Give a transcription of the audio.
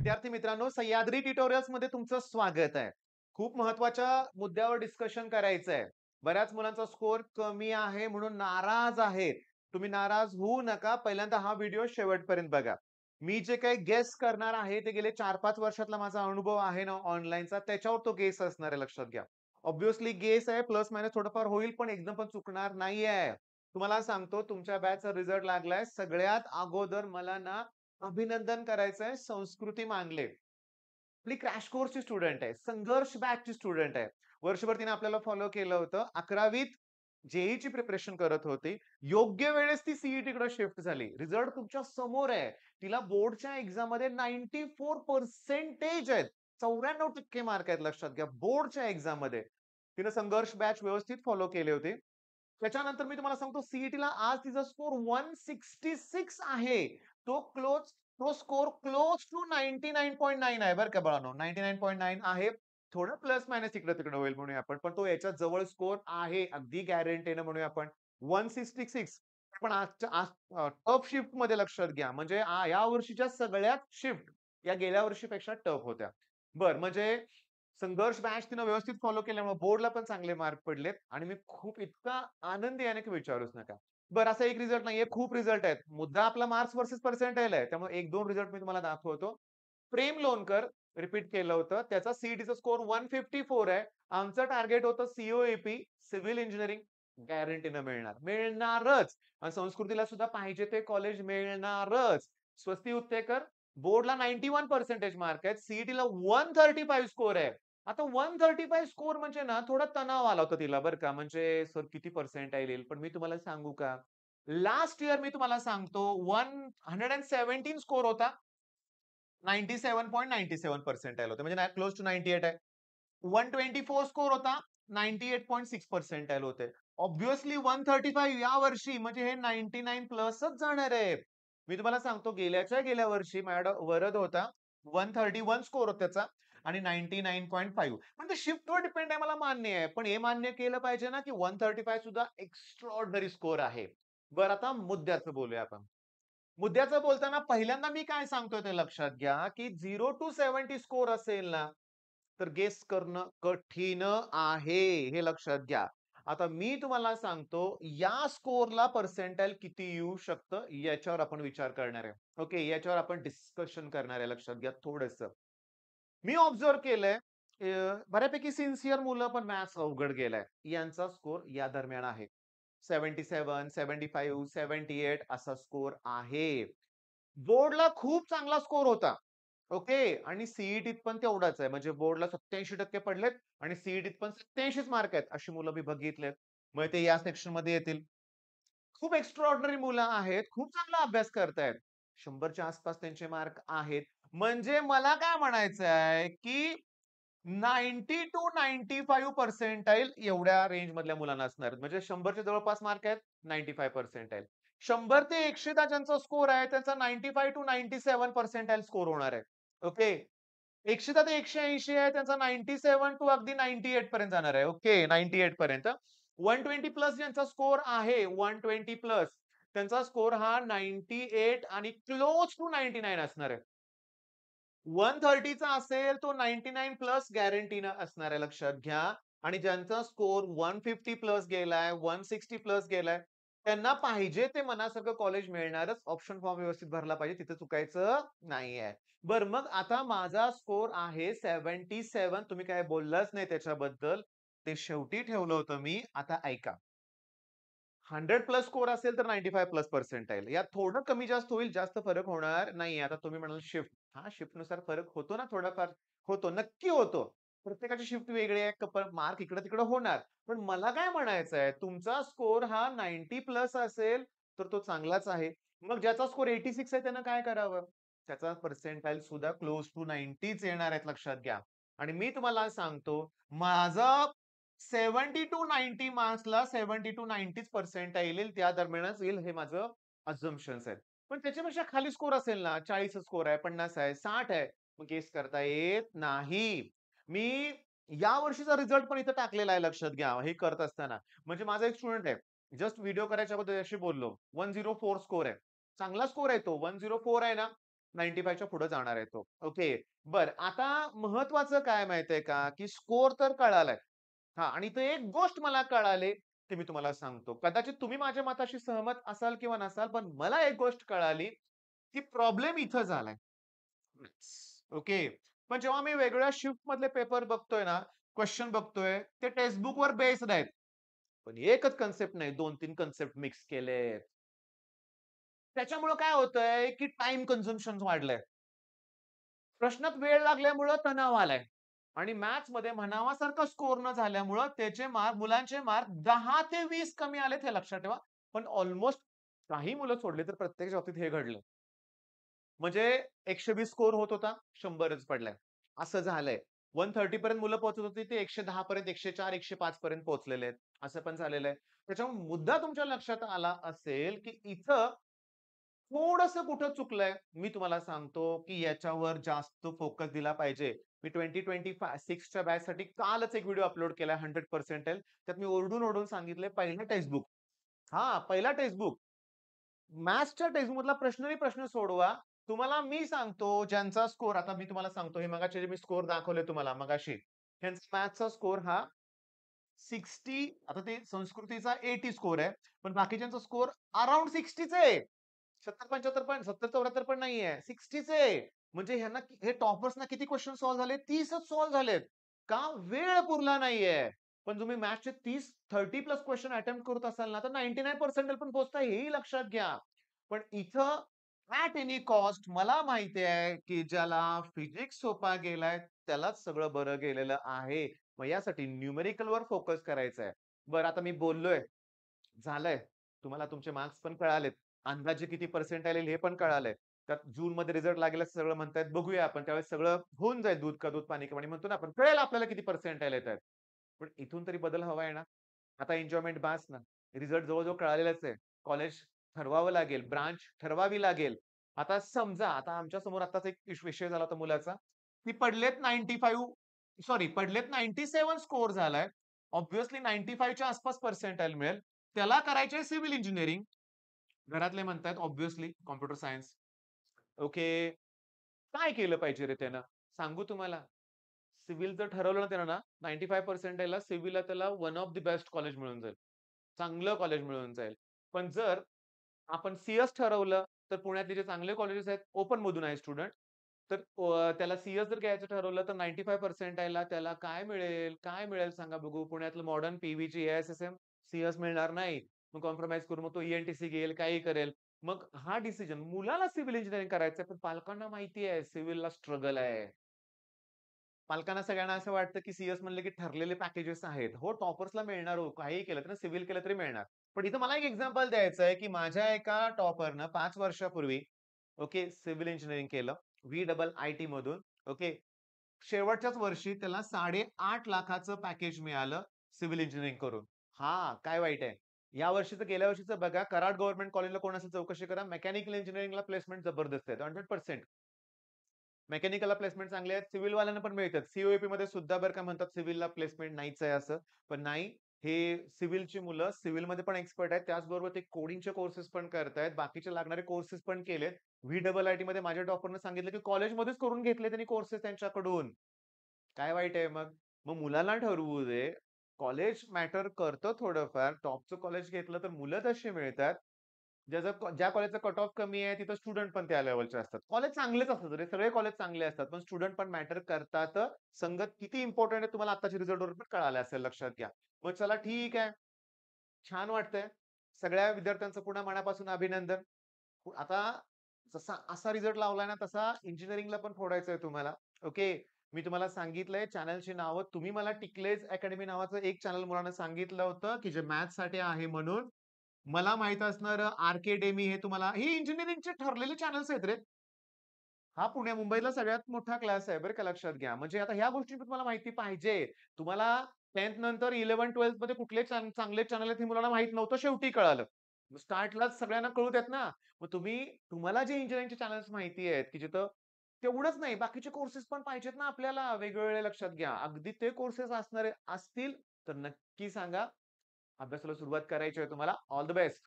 विद्यार्थी मित्रांनो, सह्याद्री ट्युटोरियल्स मध्ये तुमचं स्वागत आहे. खूप महत्त्वाच्या मुद्द्यावर डिस्कशन करायचं आहे. बऱ्याच मुलांचा स्कोर कमी आहे म्हणून नाराज आहेत. तुम्ही नाराज होऊ नका. पहिल्यांदा हा व्हिडिओ शेवटपर्यंत बघा. मी जे काही गेस करणार आहे ते गेले 4-5 वर्षातला माझा अनुभव आहे ना ऑनलाईनचा, त्याच्यावर तो गेस असणार आहे, लक्षात घ्या. ऑब्व्हियसली गेस आहे, प्लस मायनस थोडंफार होईल, पण एकदम पण चुकणार नाहीये. तुम्हाला सांगतो, तुमच्या बॅचचा रिझल्ट लागलाय. सगळ्यात अगोदर मला ना अभिनंदन करायचंय संस्कृती मानले. आपली क्रॅश कोर्सची स्टुडंट आहे. संघर्ष बॅचची स्टुडंट आहे. वर्षभर तिने आपल्याला फॉलो केलं होतं. 11वीत जेईची प्रिपरेशन करत होती. योग्य वेळेस ती सीईटीकडे शिफ्ट झाली. रिझल्ट तुमच्या समोर आहे. तिला बोर्डच्या एक्झाममध्ये 94% आहेत. 94% मार्क आहेत, लक्षात घ्या. बोर्डच्या एक्झाममध्ये. तिने संघर्ष बॅच व्यवस्थित फॉलो केले होते. त्याच्यानंतर मी तुम्हाला सांगतो सीईटीला आज तिचा स्कोर 166 आहे. तो क्लोज तो स्कोर क्लोज टू 99.9 आहे बरं का बाळांनो. 99.9 आहे. थोडं प्लस मायनस इकडं-तिकडं होईल म्हणूया आपण. पण तो याच्या जवळ स्कोर आहे. अगदी गॅरंटीने म्हणूया आपण. 166 पण टफ शिफ्टमध्ये लक्षात घ्या. म्हणजे या वर्षीच्या सगळ्याच शिफ्ट या गेल्या वर्षीपेक्षा टफ होत्या. बरं म्हणजे संघर्ष बॅच तिनं व्यवस्थित फॉलो केल्यामुळे बोर्डला पण चांगले मार्क पडलेत आणि मी खूप इतका आनंदी आहे ना की विचारूच नका. बरं असा एक रिझल्ट नाहीये, खूप रिझल्ट आहेत. मुद्दा आपला मार्क्स व्हर्सेस पर्सेंटाइल आहे. त्यामुळे 1-2 रिझल्ट मी तुम्हाला दाखवतो. प्रेम लोणकर रिपीट केलं होतं. त्याचा सीईटीचा स्कोर 154 आहे. आमचं टार्गेट होतं सीओएपी, सिव्हिल इंजिनिअरिंग गॅरंटीनं मिळणार. मिळणारच. आणि संस्कृतीला सुद्धा पाहिजे ते कॉलेज मिळणारच. स्वस्ती उत्तेकर बोर्डला 91% मार्क आहेत. सीईटीला 135 स्कोर आहे. आता 135 स्कोर म्हणजे ना थोडा तणाव आला होता तिला बरं का. म्हणजे सर किती पर्सेंटाइल येईल? पण मी तुम्हाला सांगू का? लास्ट इयर मी तुम्हाला सांगतो 117 स्कोर होता. 97.97 पर्सेंटाइल होते. म्हणजे क्लोज टू 98 आहे. 124 स्कोर होता. 98.6 पर्सेंटाइल होते. ऑब्व्हियसली 135 या वर्षी म्हणजे हे 99 प्लसच जाणार आहे. मी तुम्हाला सांगतो गेल्या वर्षी माझ्याकडे वरद होता. 131 स्कोर होता त्याचा आणि 99.5. पण ते शिफ्टवर डिपेंड आहे मला मान्य आहे. पण हे मान्य केलं पाहिजे ना, की 135 सुद्धा एक्स्ट्राऑर्डिनरी स्कोर आहे. बरं आता मुद्द्याचं बोलूया आपण. मुद्द्याचं बोलताना पहिल्यांदा मी काय सांगतोय ते लक्षात घ्या, की 0 टू 70 स्कोर असेल ना, तर गेस करणं कठीण आहे, हे लक्षात घ्या. आता मी तुम्हाला सांगतो, या स्कोरला पर्सेंटाइल किती येऊ शकतं, याच्यावर आपण विचार करणार आहे. ओके, याच्यावर आपण डिस्कशन करणार आहे, लक्षात घ्या थोडंसं. मी ऑब्झर्व्ह केलंय, बऱ्यापैकी सिन्सिअर मुलं पण मॅथ्स अवघड गेलाय. यांचा स्कोर या दरम्यान आहे. 77, 75, 78 असा स्कोर आहे. बोर्डला खूप चांगला स्कोर होता. ओके. आणि सीईटीत पण तेवढाच आहे. म्हणजे बोर्डला 87% पडलेत आणि सीईटीत पण 87च मार्क आहेत. अशी मुलं मी बघितलेत. मग ते या सेक्शनमध्ये येतील. खूप एक्स्ट्राऑर्डिनरी मुलं आहेत. खूप चांगला अभ्यास करतायत. 100च्या आसपास त्यांचे मार्क आहेत. म्हणजे मला काय म्हणायचं आहे, की 90 टू 95 पर्सेंटाइल एवढ्या रेंज मधल्या मुलांना असणार आहेत. म्हणजे 100च्या जवळपास मार्क आहेत, 95 पर्सेंटाइल. 100 ते 110 ज्यांचा स्कोर आहे, त्यांचा 95 टू 97 पर्सेंटाइल स्कोर होणार आहे. ओके. 110 ते 180 आहे, त्यांचा 97 टू अगदी 98 पर्यंत जाणार आहे. ओके, 98 पर्यंत. 120 प्लस ज्यांचा स्कोर आहे, 120 प्लस त्यांचा स्कोर हा 98 आणि क्लोज टू 99 असणार आहे. 130 चा असेल तो 99 प्लस गॅरंटीनं असणार आहे, लक्षात घ्या. आणि ज्यांचा स्कोर 150 प्लस गेलाय, 160 प्लस गेलाय, त्यांना पाहिजे ते मनासारखं कॉलेज मिळणारच. ऑप्शन फॉर्म व्यवस्थित भरला पाहिजे, तिथे चुकायचं नाहीये. बरं मग आता माझा स्कोर आहे 77. तुम्ही काय बोललाच नाही त्याच्याबद्दल. ते शेवटी ठेवलं होतं मी. आता ऐका. 100 प्लस स्कोर असेल तर 95 प्लस पर्सेंटाइल. यात थोडं कमी जास्त होईल, जास्त फरक होणार नाहीये. आता तुम्ही म्हणाल शिफ्ट. हां, शिफ्टनुसार फरक होतो ना थोडाफार. होतो, नक्की होतो. प्रत्येकाची शिफ्ट वेगळी आहे. मार्क इकडं-तिकडं होणार. पण मला काय म्हणायचं आहे, तुमचा स्कोर हा 90 प्लस असेल, तर तो चांगलाच आहे. मग ज्याचा स्कोर 86 आहे त्यानं काय करावं? त्याचा पर्सेंटाइल सुद्धा क्लोज टू 90च येणार आहेत, लक्षात घ्या. आणि मी तुम्हाला सांगतो, माझं 70 टू 90 मार्क्सला 70 टू 90 पर्सेंटाइल येईल, त्या दरम्यानच येईल, हे माझं अझम्पशन्स आहेत. पण त्याच्यापेक्षा खाली स्कोर असेल ना, 40 स्कोर आहे, 50 आहे, 60 आहे, मग गेस करता येत नाही. मी या वर्षीचा रिझल्ट पण इथं टाकलेला आहे, लक्षात घ्या, हे करत असताना. म्हणजे माझा एक स्टुडंट आहे. जस्ट व्हिडिओ करायच्या अगोदर त्याच्याशी बोललो. 104 स्कोर आहे. चांगला स्कोर आहे तो. 104 आहे ना, 95च्या पुढे जाणार आहे तो. ओके. बरं आता महत्वाचं काय माहितीये का, की स्कोर तर कळालाय. हां आणि इथे एक गोष्ट मला कळाली, ते मी तुम्हाला सांगतो. कदाचित तुम्ही माझ्या मताशी सहमत असाल किंवा नसाल, पण मला एक गोष्ट कळाली, की प्रॉब्लेम इथं झालाय. ओके. पण जेव्हा मी वेगवेगळ्या शिफ्टमधले पेपर बघतोय ना, क्वेश्चन बघतोय, ते टेक्स्ट बुकवर बेस्ड आहेत. पण एकच कन्सेप्ट नाही, 2-3 कन्सेप्ट मिक्स केलेत. त्याच्यामुळं काय होतंय, की टाईम कन्झम्पशन वाढलंय. प्रश्नात वेळ लागल्यामुळं तणाव आलाय. आणि मॅथ्समध्ये म्हणावासारखा स्कोर न झाल्यामुळं त्याचे मार्क मुलांचे मार्क 10 ते 20 कमी आलेत हे लक्षात ठेवा. पण ऑलमोस्ट काही मुलं सोडली तर प्रत्येकच्या बाबतीत हे घडलं. म्हणजे 120 स्कोर होत होता, 100च पडलाय. असं झालंय. 130 पर्यंत मुलं पोहोचत होती, ते 110 पर्यंत, 104, 105 पर्यंत पोहोचलेले आहेत. असं पण झालेलं आहे. त्याच्यामुळे मुद्दा तुमच्या लक्षात आला असेल, की इथं थोडंसं कुठं चुकलंय. मी तुम्हाला सांगतो, की याच्यावर जास्त फोकस दिला पाहिजे. मी 2026 च्या बॅचसाठी कालच एक व्हिडिओ अपलोड केलाय 100 पर्सेंटाइल. त्यात मी ओरडून सांगितलंय पहिलं टेक्स्ट बुक पहिला टेक्स्ट बुक. मॅथ्सच्या टेक्स्टमधला प्रश्न सोडवा. तुम्हाला मी सांगतो ज्यांचा स्कोर आता मी तुम्हाला सांगतो हे मगाचे जे मी स्कोर दाखवले तुम्हाला मगाशी. ह्यांचा मॅथ्सचा स्कोर हा 60 आता ते संस्कृतीचा 80 स्कोर आहे. पण बाकीच्यांचा स्कोर अराउंड 60च आहे. 70-75 पण 70-74 पण नाहीये. 60च आहे. म्हणजे ह्यांना हे टॉपर्सना किती क्वेश्चन सॉल्व्ह झाले? 30च सॉल्व्ह झालेत. का? वेळ पुरला नाहीये. पण तुम्ही मॅथ्सचे 30 प्लस क्वेश्चन अटेम्प्ट करत असाल ना, तर 99% पण पोहोचता हेही लक्षात घ्या. पण इथं ॲट एनी कॉस्ट मला माहिती आहे, की ज्याला फिजिक्स सोपा गेलाय, त्यालाच सगळं बरं गेलेलं आहे. मग यासाठी न्यूमेरिकलवर फोकस करायचा आहे. बरं आता मी बोललोय, झालंय. तुम्हाला तुमचे मार्क्स पण कळालेत. अंदाजे किती पर्सेंटाइल येईल हे पण कळालंय. त्यात जूनमध्ये रिझल्ट लागेल असं सगळं म्हणतायत. बघूया आपण त्यावेळेस सगळं होऊन जाईल दूध का दूध पाणी का पाणी म्हणतो ना आपण. कळेल आपल्याला किती पर्सेंटाइल येतायत. पण इथून तरी बदल हवा आहे ना. आता एन्जॉयमेंट बास ना. रिझल्ट जवळ-जवळ कळालेलाच आहे. कॉलेज ठरवावं लागेल, ब्रांच ठरवावी लागेल. आता समजा आता आमच्या समोर आत्ताच एक विषय झाला होता मुलाचा, की पडलेत 95 सॉरी पडलेत 97 स्कोर झालाय. ऑब्व्हियसली 95 च्या आसपास पर्सेंटाइल मिळेल. त्याला करायचंय सिव्हिल इंजिनिअरिंग. घरातले म्हणतायत ऑब्व्हियसली कॉम्प्युटर सायन्स. ओके. काय केलं पाहिजे रे त्यानं? सांगू तुम्हाला? सिव्हिल जर ठरवलं ना त्यानं ना 95 पर्सेंटाइलला सिव्हिलला त्याला one of the best college मिळून जाईल. चांगलं कॉलेज मिळून जाईल. पण जर आपण ठरवलं, तर पुण्यातले जे चांगले कॉलेजेस आहेत, ओपनमधून आहे स्टुडंट, तर त्याला जर घ्यायचं ठरवलं, तर 95 पर्सेंटाइलला त्याला काय मिळेल? काय मिळेल सांगा बघू? पुण्यातलं मॉडर्न पी-व्हीची, ए-आय-एस-एस-एम, मिळणार नाही. मग कॉम्प्रोमाईज करून मग तो ई-एन-टी-सी घेईल, काहीही करेल. मग हा डिसिजन मुलाला सिव्हिल इंजिनिअरिंग करायचंय, पण पालकांना माहिती आहे सिव्हिलला स्ट्रगल आहे. पालकांना सगळ्यांना असं वाटतं, की सीएस म्हणले की ठरलेले पॅकेजेस आहेत. हो, टॉपर्सला मिळणार हो. काहीही केलं तर सिव्हिल केलं तरी मिळणार. पण इथं मला एक एक्झाम्पल द्यायचं आहे, की माझ्या एका टॉपरनं 5 वर्षापूर्वी ओके, सिव्हिल इंजिनिअरिंग केलं. व्ही-डबल-आय-टी मधून ओके. शेवटच्याच वर्षी त्याला 8.5 लाखाचं पॅकेज मिळालं सिव्हिल इंजिनिअरिंग करून. हां, काय वाईट आहे? या वर्षीचं गेल्या वर्षीचं बघा, कराड गव्हर्नमेंट कॉलेजला कोण असेल चौकशी करा. मेकॅनिकल इंजिनिअरिंगला प्लेसमेंट जबरदस्त आहेत. 100% मेकॅनिकलला प्लेसमेंट चांगले आहेत. सिव्हिलवाल्यांना पण मिळतात. सी-ओ-ए-पीमध्ये सुद्धा बरं का म्हणतात सिव्हिलला प्लेसमेंट नाहीच आहे असं. पण नाही, हे सिव्हिलची मुलं सिव्हिलमध्ये पण एक्सपर्ट आहेत. त्याचबरोबर ते कोडिंगचे कोर्सेस पण करतायत. बाकीचे लागणारे कोर्सेस पण केलेत. व्ही-डबल-आय-टीमध्ये माझ्या टॉपरनं सांगितलं, की कॉलेजमध्येच करून घेतले त्यांनी कोर्सेस त्यांच्याकडून. काय वाईट आहे मग? मग मुलाला ठरवू दे. कॉलेज मॅटर करतं थोडंफार. टॉपचं कॉलेज घेतलं तर मुलं तशी मिळतात. ज्या कॉलेजचा कट ऑफ कमी आहे तिथं स्टुडंट पण त्या लेव्हलचे असतात. कॉलेज चांगलेच असतात रे. सगळे कॉलेज चांगले असतात. पण स्टुडंट पण मॅटर करतात. संगत किती इम्पोर्टंट आहे तुम्हाला आत्ताच्या रिझल्टवरून पण कळालं असेल लक्षात घ्या. मग चला ठीक आहे. छान वाटतंय. सगळ्या विद्यार्थ्यांचं पुन्हा मनापासून अभिनंदन. आता जसा असा रिझल्ट लावलाय ना तसा इंजिनिअरिंगला पण फोडायचंय तुम्हाला. ओके. मी तुम्हाला सांगितलंय चॅनलची नावं तुम्ही मला टिकलेज अकॅडमी नावाचं एक चॅनल मुलांना सांगितलं होतं, की जे मॅथ्ससाठी आहे म्हणून. मला माहीत असणारं आर्केडेमी हे तुम्हाला हे इंजिनिअरिंगचे ठरलेले चॅनल्स आहेत रे. हा पुणे-मुंबईला सगळ्यात मोठा क्लास आहे बरं का लक्षात घ्या. म्हणजे आता ह्या गोष्टी तुम्हाला माहिती पाहिजे. तुम्हाला 10th नंतर 11th-12th मध्ये कुठले चांगले चॅनल आहेत हे मुलांना माहीत नव्हतं शेवटी कळालं. स्टार्टलाच सगळ्यांना कळू द्यात ना. मग तुम्हाला जे इंजिनिअरिंगचे चॅनल्स माहिती आहेत, की जिथं तेवढंच नाही बाकीचे कोर्सेस पण पाहिजेत ना आपल्याला वेगवेगळे लक्षात घ्या. अगदी ते कोर्सेस असणारे असतील तर नक्की सांगा. अभ्यासाला सुरुवात करायची आहे तुम्हाला. All the best.